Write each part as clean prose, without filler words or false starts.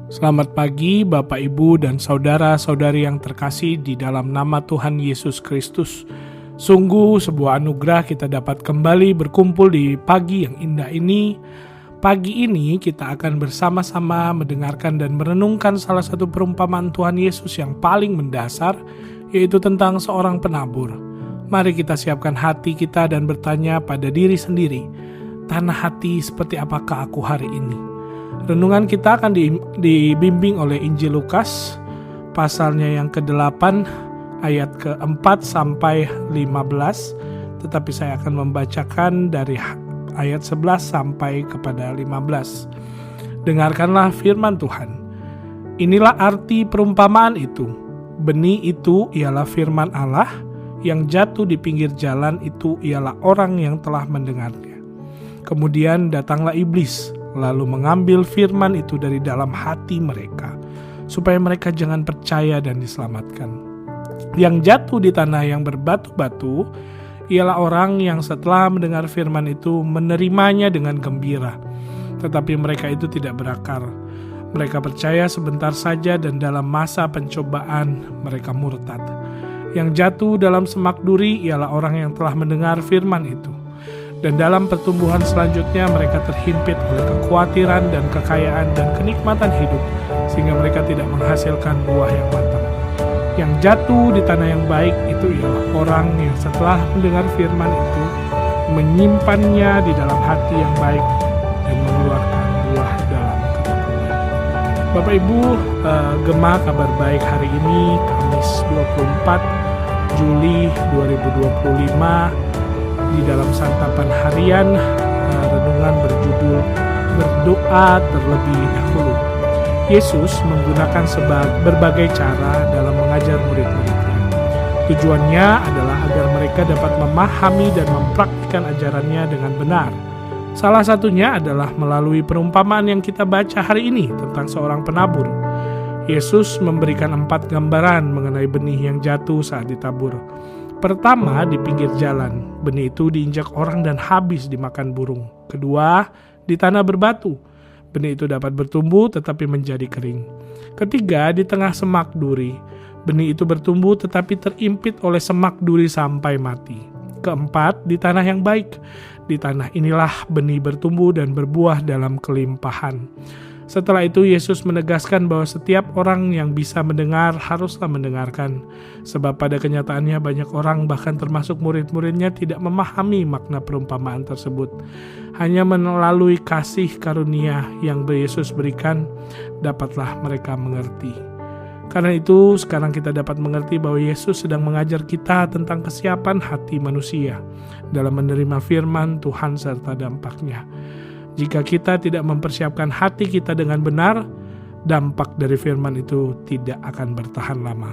Selamat pagi Bapak, Ibu, dan saudara-saudari yang terkasih di dalam nama Tuhan Yesus Kristus. Sungguh sebuah anugerah kita dapat kembali berkumpul di pagi yang indah ini. Pagi ini kita akan bersama-sama mendengarkan dan merenungkan salah satu perumpamaan Tuhan Yesus yang paling mendasar, yaitu tentang seorang penabur. Mari kita siapkan hati kita dan bertanya pada diri sendiri, tanah hati seperti apakah aku hari ini? Renungan kita akan dibimbing oleh Injil Lukas, pasalnya yang ke-8, ayat ke-4 sampai 15, tetapi saya akan membacakan dari ayat 11 sampai kepada 15. Dengarkanlah firman Tuhan. Inilah arti perumpamaan itu. Benih itu ialah firman Allah, yang jatuh di pinggir jalan itu ialah orang yang telah mendengarnya. Kemudian datanglah iblis, lalu mengambil firman itu dari dalam hati mereka, supaya mereka jangan percaya dan diselamatkan. Yang jatuh di tanah yang berbatu-batu ialah orang yang setelah mendengar firman itu menerimanya dengan gembira, tetapi mereka itu tidak berakar. Mereka percaya sebentar saja dan dalam masa pencobaan mereka murtad. Yang jatuh dalam semak duri ialah orang yang telah mendengar firman itu, dan dalam pertumbuhan selanjutnya mereka terhimpit oleh kekhawatiran dan kekayaan dan kenikmatan hidup, sehingga mereka tidak menghasilkan buah yang matang. Yang jatuh di tanah yang baik itu ialah orang yang setelah mendengar firman itu menyimpannya di dalam hati yang baik dan mengeluarkan buah dalam ketekunan. Bapak Ibu, Gema Kabar Baik hari ini Kamis 24 Juli 2025, di dalam santapan harian, renungan berjudul Berdoa Terlebih Dahulu. Yesus menggunakan berbagai cara dalam mengajar murid-muridnya. Tujuannya adalah agar mereka dapat memahami dan mempraktikkan ajarannya dengan benar. Salah satunya adalah melalui perumpamaan yang kita baca hari ini tentang seorang penabur. Yesus memberikan 4 gambaran mengenai benih yang jatuh saat ditabur. Pertama, di pinggir jalan, benih itu diinjak orang dan habis dimakan burung. Kedua, di tanah berbatu, benih itu dapat bertumbuh tetapi menjadi kering. Ketiga, di tengah semak duri, benih itu bertumbuh tetapi terimpit oleh semak duri sampai mati. Keempat, di tanah yang baik, di tanah inilah benih bertumbuh dan berbuah dalam kelimpahan. Setelah itu Yesus menegaskan bahwa setiap orang yang bisa mendengar haruslah mendengarkan. Sebab pada kenyataannya banyak orang, bahkan termasuk murid-muridnya, tidak memahami makna perumpamaan tersebut. Hanya melalui kasih karunia yang Yesus berikan, dapatlah mereka mengerti. Karena itu sekarang kita dapat mengerti bahwa Yesus sedang mengajar kita tentang kesiapan hati manusia dalam menerima firman Tuhan serta dampaknya. Jika kita tidak mempersiapkan hati kita dengan benar, dampak dari firman itu tidak akan bertahan lama.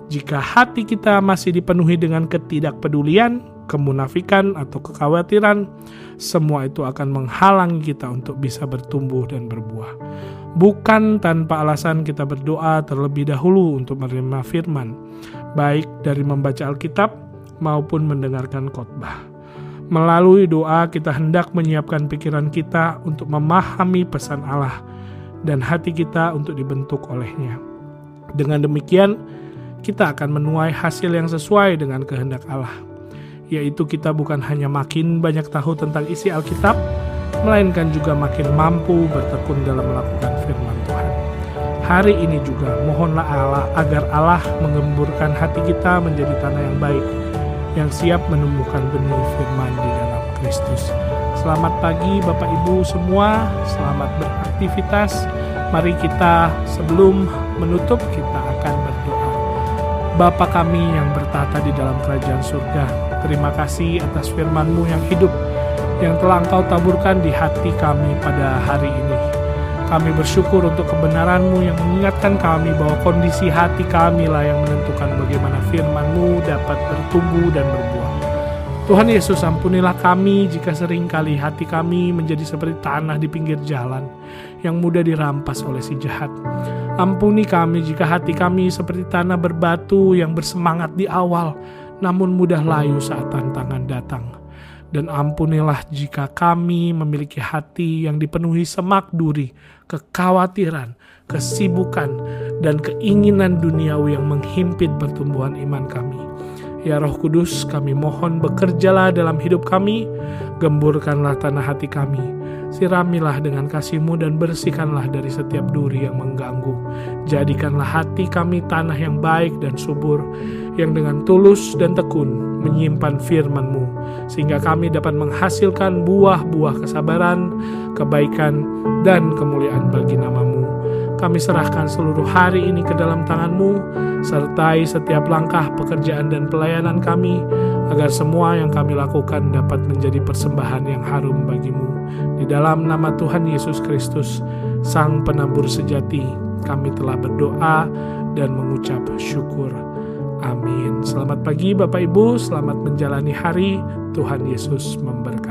Jika hati kita masih dipenuhi dengan ketidakpedulian, kemunafikan, atau kekhawatiran, semua itu akan menghalangi kita untuk bisa bertumbuh dan berbuah. Bukan tanpa alasan kita berdoa terlebih dahulu untuk menerima firman, baik dari membaca Alkitab maupun mendengarkan khotbah. Melalui doa kita hendak menyiapkan pikiran kita untuk memahami pesan Allah dan hati kita untuk dibentuk olehnya. Dengan demikian, kita akan menuai hasil yang sesuai dengan kehendak Allah, yaitu kita bukan hanya makin banyak tahu tentang isi Alkitab, melainkan juga makin mampu bertekun dalam melakukan firman Tuhan. Hari ini juga mohonlah Allah agar Allah mengemburkan hati kita menjadi tanah yang baik, yang siap menumbuhkan benih firman di dalam Kristus. Selamat pagi Bapak Ibu semua, selamat beraktivitas. Mari kita sebelum menutup kita akan berdoa. Bapa kami yang bertata di dalam kerajaan surga, terima kasih atas firman-Mu yang hidup, yang telah Engkau taburkan di hati kami pada hari ini. Kami bersyukur untuk kebenaran-Mu yang mengingatkan kami bahwa kondisi hati kami lah yang menentukan bagaimana firman-Mu dapat bertumbuh dan berbuah. Tuhan Yesus, ampunilah kami jika seringkali hati kami menjadi seperti tanah di pinggir jalan yang mudah dirampas oleh si jahat. Ampuni kami jika hati kami seperti tanah berbatu yang bersemangat di awal, namun mudah layu saat tantangan datang. Dan ampunilah jika kami memiliki hati yang dipenuhi semak duri, kekhawatiran, kesibukan, dan keinginan duniawi yang menghimpit pertumbuhan iman kami. Ya Roh Kudus, kami mohon bekerjalah dalam hidup kami, gemburkanlah tanah hati kami, siramilah dengan kasih-Mu dan bersihkanlah dari setiap duri yang mengganggu. Jadikanlah hati kami tanah yang baik dan subur, yang dengan tulus dan tekun menyimpan firman-Mu, sehingga kami dapat menghasilkan buah-buah kesabaran, kebaikan, dan kemuliaan bagi nama-Mu. Kami serahkan seluruh hari ini ke dalam tangan-Mu, sertai setiap langkah pekerjaan dan pelayanan kami, agar semua yang kami lakukan dapat menjadi persembahan yang harum bagi-Mu. Di dalam nama Tuhan Yesus Kristus, Sang Penabur sejati, kami telah berdoa dan mengucap syukur. Amin. Selamat pagi Bapak Ibu, selamat menjalani hari. Tuhan Yesus memberkati.